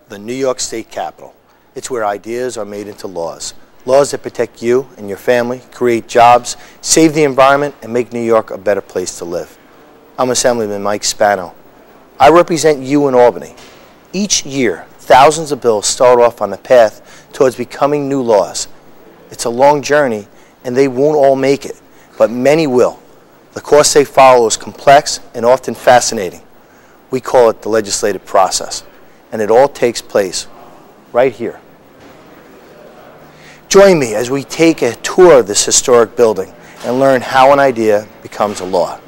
the New York State Capitol. It's where ideas are made into laws. Laws that protect you and your family, create jobs, save the environment, and make New York a better place to live. I'm Assemblyman Mike Spano. I represent you in Albany. Each year, thousands of bills start off on the path towards becoming new laws. It's a long journey, and they won't all make it, but many will. The course they follow is complex and often fascinating. We call it the legislative process, and it all takes place right here. Join me as we take a tour of this historic building and learn how an idea becomes a law.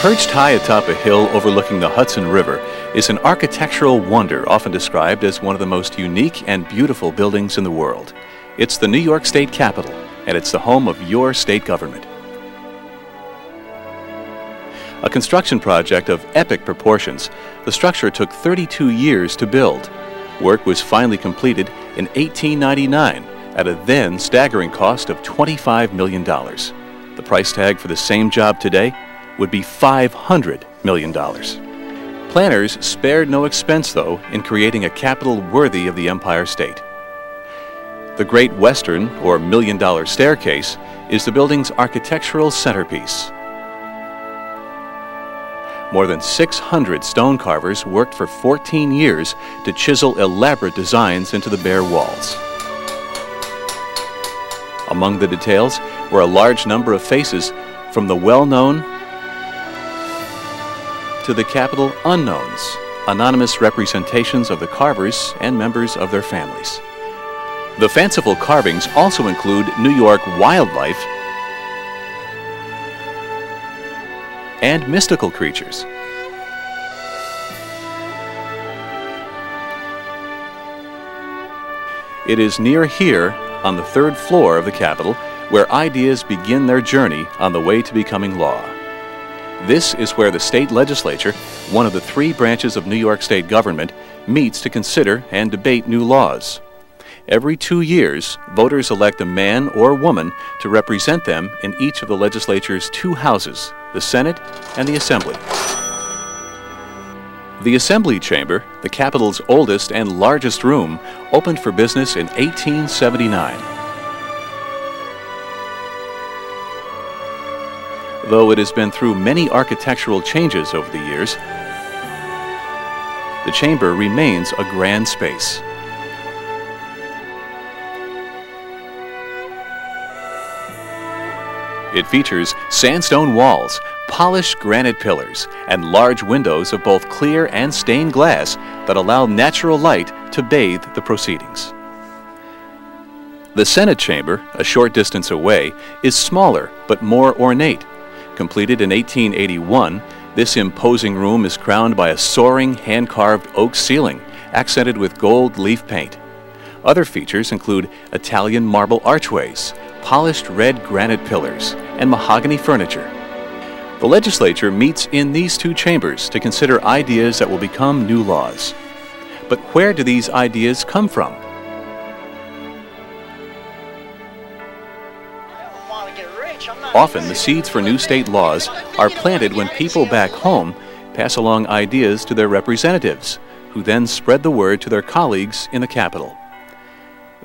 Perched high atop a hill overlooking the Hudson River is an architectural wonder often described as one of the most unique and beautiful buildings in the world. It's the New York State Capitol, and it's the home of your state government. A construction project of epic proportions, the structure took 32 years to build. Work was finally completed in 1899 at a then staggering cost of $25 million. The price tag for the same job today would be $500 million. Planners spared no expense, though, in creating a capitol worthy of the Empire State. The Great Western, or $1,000,000 staircase, is the building's architectural centerpiece. More than 600 stone carvers worked for 14 years to chisel elaborate designs into the bare walls. Among the details were a large number of faces from the well-known to the Capitol unknowns, anonymous representations of the carvers and members of their families. The fanciful carvings also include New York wildlife and mystical creatures. It is near here, on the 3rd floor of the Capitol, where ideas begin their journey on the way to becoming law. This is where the state legislature, one of the 3 branches of New York state government, meets to consider and debate new laws. Every 2 years, voters elect a man or woman to represent them in each of the legislature's 2 houses, the Senate and the Assembly. The Assembly Chamber, the Capitol's oldest and largest room, opened for business in 1879. Though it has been through many architectural changes over the years, the chamber remains a grand space. It features sandstone walls, polished granite pillars, and large windows of both clear and stained glass that allow natural light to bathe the proceedings. The Senate chamber, a short distance away, is smaller but more ornate. Completed in 1881, this imposing room is crowned by a soaring hand-carved oak ceiling, accented with gold leaf paint. Other features include Italian marble archways, polished red granite pillars, and mahogany furniture. The legislature meets in these 2 chambers to consider ideas that will become new laws. But where do these ideas come from? Often, the seeds for new state laws are planted when people back home pass along ideas to their representatives, who then spread the word to their colleagues in the Capitol.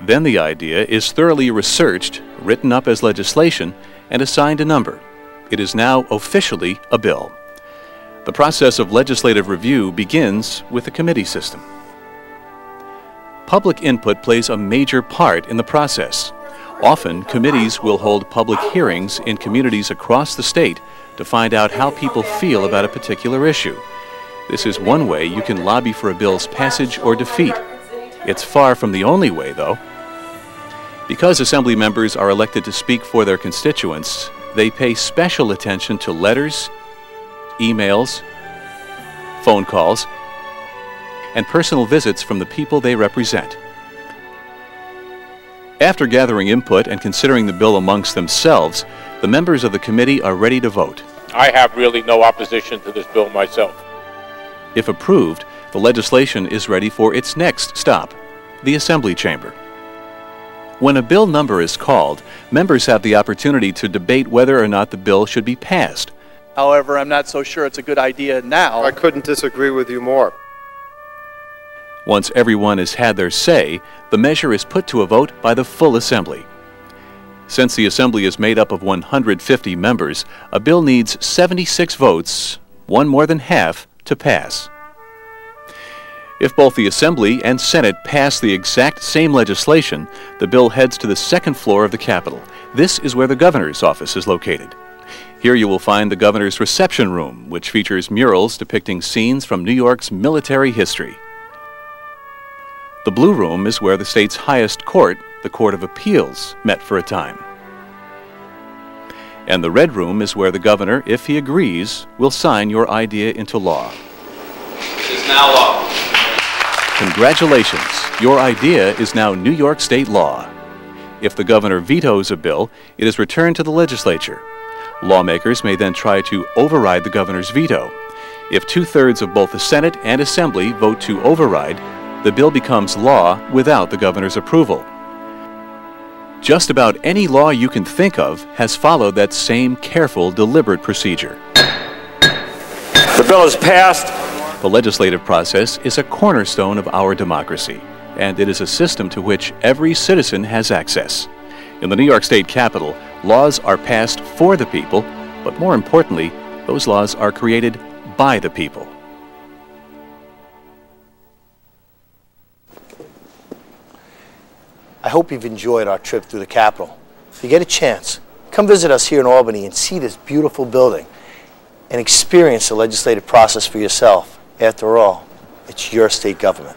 Then the idea is thoroughly researched, written up as legislation, and assigned a number. It is now officially a bill. The process of legislative review begins with the committee system. Public input plays a major part in the process. Often, committees will hold public hearings in communities across the state to find out how people feel about a particular issue. This is one way you can lobby for a bill's passage or defeat. It's far from the only way, though. Because Assembly members are elected to speak for their constituents, they pay special attention to letters, emails, phone calls, and personal visits from the people they represent. After gathering input and considering the bill amongst themselves, the members of the committee are ready to vote. I have really no opposition to this bill myself. If approved, the legislation is ready for its next stop, the Assembly Chamber. When a bill number is called, members have the opportunity to debate whether or not the bill should be passed. However, I'm not so sure it's a good idea now. I couldn't disagree with you more. Once everyone has had their say, the measure is put to a vote by the full Assembly. Since the Assembly is made up of 150 members, a bill needs 76 votes, one more than half, to pass. If both the Assembly and Senate pass the exact same legislation, the bill heads to the second floor of the Capitol. This is where the governor's office is located. Here you will find the governor's reception room, which features murals depicting scenes from New York's military history. The Blue Room is where the state's highest court, the Court of Appeals, met for a time. And the Red Room is where the governor, if he agrees, will sign your idea into law. It is now law. Congratulations! Your idea is now New York State law. If the governor vetoes a bill, it is returned to the legislature. Lawmakers may then try to override the governor's veto. If 2/3 of both the Senate and Assembly vote to override, the bill becomes law without the governor's approval. Just about any law you can think of has followed that same careful, deliberate procedure. The bill is passed. The legislative process is a cornerstone of our democracy, and it is a system to which every citizen has access. In the New York State Capitol, laws are passed for the people, but more importantly, those laws are created by the people. I hope you've enjoyed our trip through the Capitol. If you get a chance, come visit us here in Albany and see this beautiful building and experience the legislative process for yourself. After all, it's your state government.